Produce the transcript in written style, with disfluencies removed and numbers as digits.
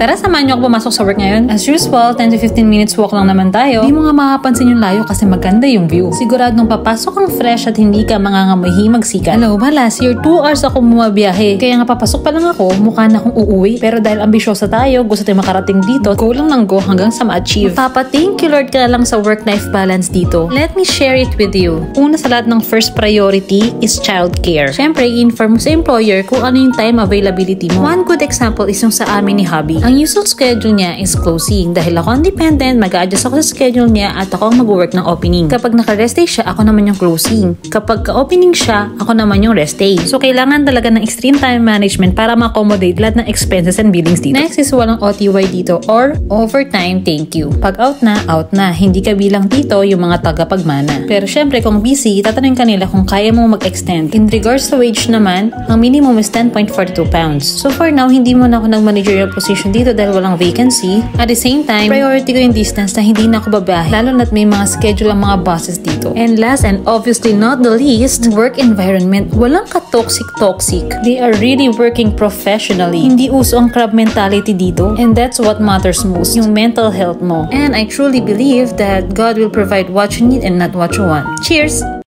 Tara, samahan niyo ako pumasok sa work ngayon. As usual, 10 to 15 minutes walk lang naman tayo. Di mo nga makapansin yung layo kasi maganda yung view. Siguradong papasok kang fresh at hindi ka mangangamoy magsikat. Hello ba, last year 2 hours ako bumabiyahe. Kaya nga papasok pa lang ako, mukha na akong uuwi. Pero dahil ambisyosa tayo, gusto tayo makarating dito, go lang ng go hanggang sa ma-achieve. Thank you Lord ka lang sa work-life balance dito. Let me share it with you. Una sa lahat ng first priority is childcare. Siyempre, i-inform mo sa employer kung ano yung time availability mo. One good example is yung sa amin ni Hubby. Ang usual schedule niya is closing. Dahil ako independent, mag-a-adjust ako sa schedule niya at ako ang mag-work ng opening. Kapag naka-rest day siya, ako naman yung closing. Kapag ka-opening siya, ako naman yung rest day. So, kailangan talaga ng extreme time management para ma-accommodate lahat ng expenses and billings dito. Next is walang OTY dito or overtime, thank you. Pag out na. Hindi ka bilang dito yung mga tagapagmana. Pero syempre, kung busy, tatanungin kanila kung kaya mo mag-extend. In regards to wage naman, ang minimum is 10.42 pounds. So for now, hindi mo na ako nag-managerial position dito dahil walang vacancy. At the same time, priority ko yung distance na hindi na ako babahe. Lalo na't may mga schedule ang mga bosses dito. And last and obviously not the least, work environment. Walang ka-toxic. They are really working professionally. Hindi uso ang crab mentality dito. And that's what matters most, yung mental health mo. And I truly believe that God will provide what you need and not what you want. Cheers!